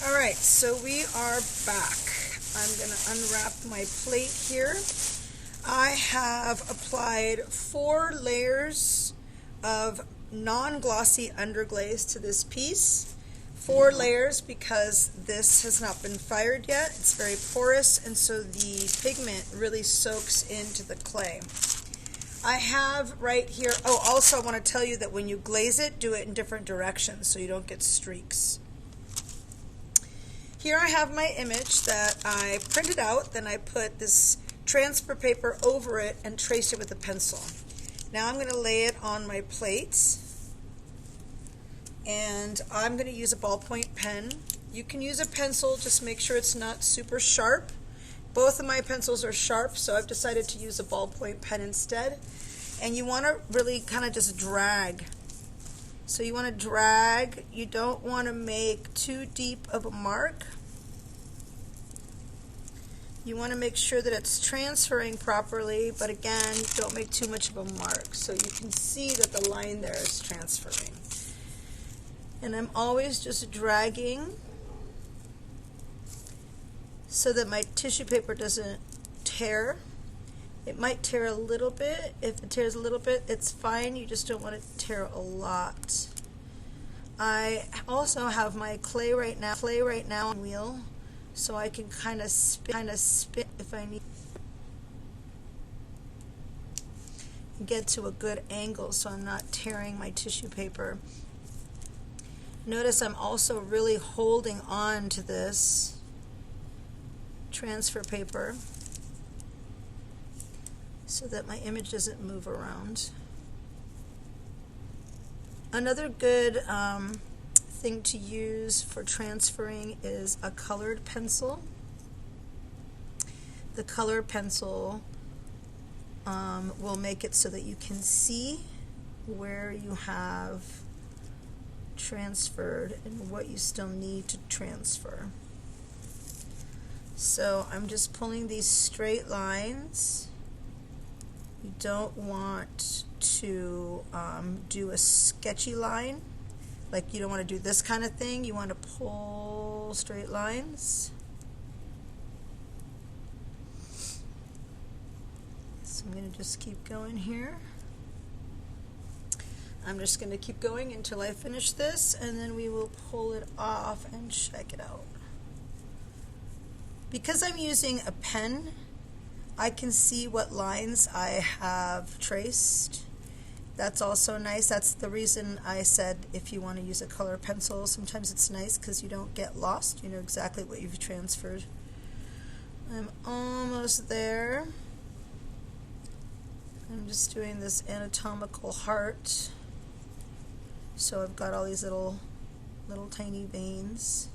All right, so we are back. I'm going to unwrap my plate here. I have applied 4 layers of non-glossy underglaze to this piece. 4 layers because this has not been fired yet. It's very porous, and so the pigment really soaks into the clay. I have right here, also I want to tell you that when you glaze it, do it in different directions so you don't get streaks. Here I have my image that I printed out, then I put this transfer paper over it and traced it with a pencil. Now I'm going to lay it on my plate, and I'm going to use a ballpoint pen. You can use a pencil, just make sure it's not super sharp. Both of my pencils are sharp, so I've decided to use a ballpoint pen instead. And you want to really kind of just drag. So you want to drag, you don't want to make too deep of a mark. You want to make sure that it's transferring properly, but again, don't make too much of a mark. So you can see that the line there is transferring. And I'm always just dragging so that my tissue paper doesn't tear. It might tear a little bit. If it tears a little bit, it's fine. You just don't want it to tear a lot. I also have my clay right now on wheel, so I can kind of spin if I need. Get to a good angle so I'm not tearing my tissue paper. Notice I'm also really holding on to this transfer paper so that my image doesn't move around. Another good thing to use for transferring is a colored pencil. The colored pencil will make it so that you can see where you have transferred and what you still need to transfer. So I'm just pulling these straight lines. You don't want to do a sketchy line. Like you don't want to do this kind of thing. You want to pull straight lines. So I'm going to just keep going here. I'm just going to keep going until I finish this, and then we will pull it off and check it out. Because I'm using a pen, I can see what lines I have traced. That's also nice. That's the reason I said if you want to use a color pencil, sometimes it's nice because you don't get lost. You know exactly what you've transferred. I'm almost there. I'm just doing this anatomical heart. So I've got all these little tiny veins.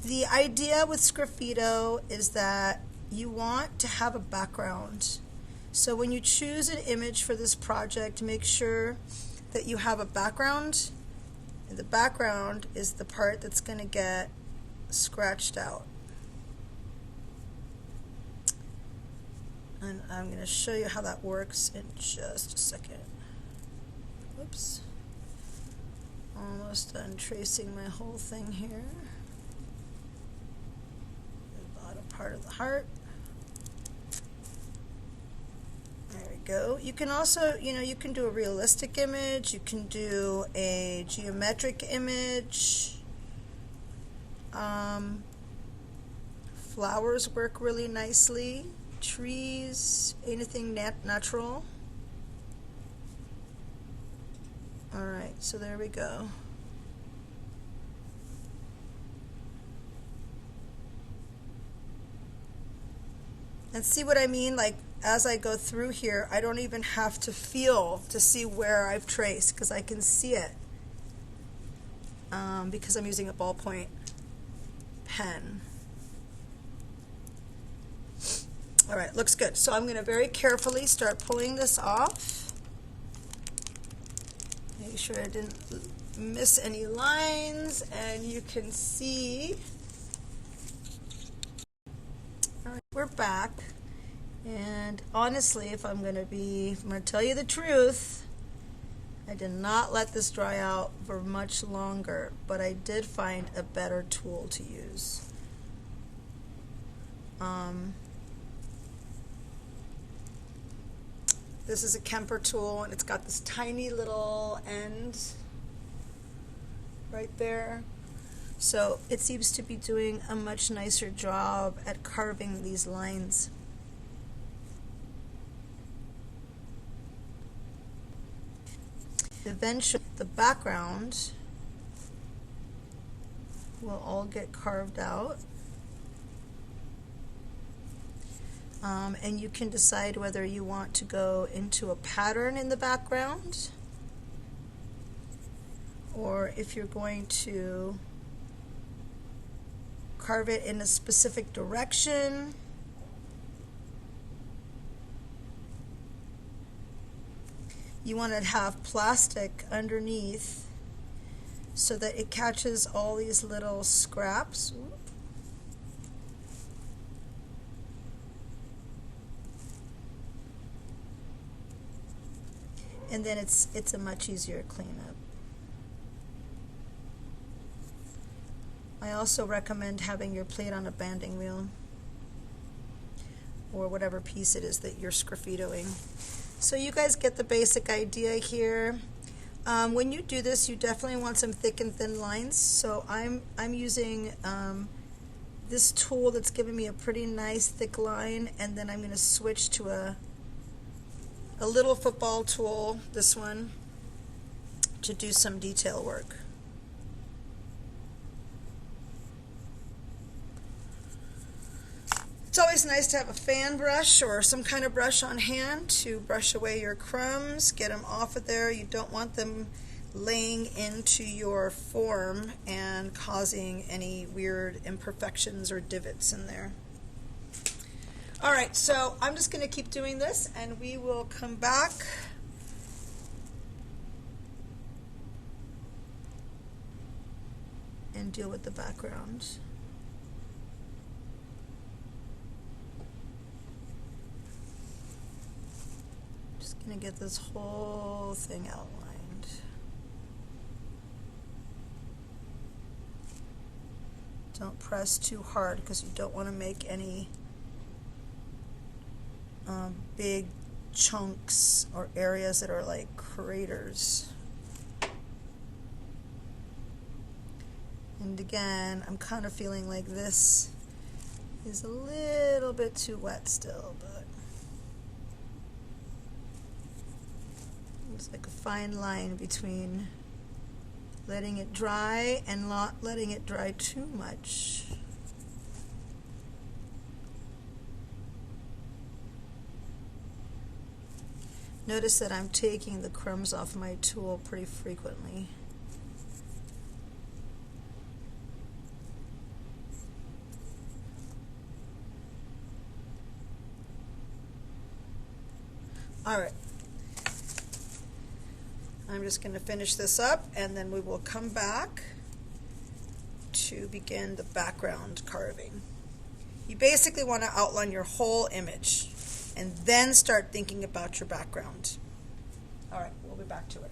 The idea with Sgraffito is that you want to have a background. So when you choose an image for this project, make sure that you have a background. And the background is the part that's going to get scratched out. And I'm going to show you how that works in just a second. Oops. Almost done tracing my whole thing here. The bottom part of the heart. There we go. You can also, you can do a realistic image. You can do a geometric image. Flowers work really nicely. Trees, anything natural. Alright, so there we go. And see what I mean? Like, as I go through here, I don't even have to feel to see where I've traced because I can see it because I'm using a ballpoint pen. Alright, looks good. So I'm going to very carefully start pulling this off. Make sure I didn't miss any lines, and you can see. Alright, we're back. And honestly, if I'm going to tell you the truth, I did not let this dry out for much longer, but I did find a better tool to use. This is a Kemper tool, and it's got this tiny little end right there. So it seems to be doing a much nicer job at carving these lines. Eventually, the background will all get carved out. And you can decide whether you want to go into a pattern in the background, or if you're going to carve it in a specific direction. You want to have plastic underneath so that it catches all these little scraps. And then it's a much easier cleanup. I also recommend having your plate on a banding wheel, or whatever piece it is that you're sgraffitoing. So you guys get the basic idea here. When you do this, you definitely want some thick and thin lines. So I'm using this tool that's giving me a pretty nice thick line, and then I'm going to switch to a little football tool, this one, to do some detail work. It's always nice to have a fan brush or some kind of brush on hand to brush away your crumbs, get them off of there. You don't want them laying into your form and causing any weird imperfections or divots in there. All right, so I'm just going to keep doing this, and we will come back and deal with the background. Just going to get this whole thing outlined. Don't press too hard because you don't want to make any big chunks or areas that are like craters. And again, I'm kind of feeling like this is a little bit too wet still, but it's like a fine line between letting it dry and not letting it dry too much. Notice that I'm taking the crumbs off my tool pretty frequently. All right. I'm just going to finish this up, and then we will come back to begin the background carving. You basically want to outline your whole image and then start thinking about your background. All right, we'll be back to it.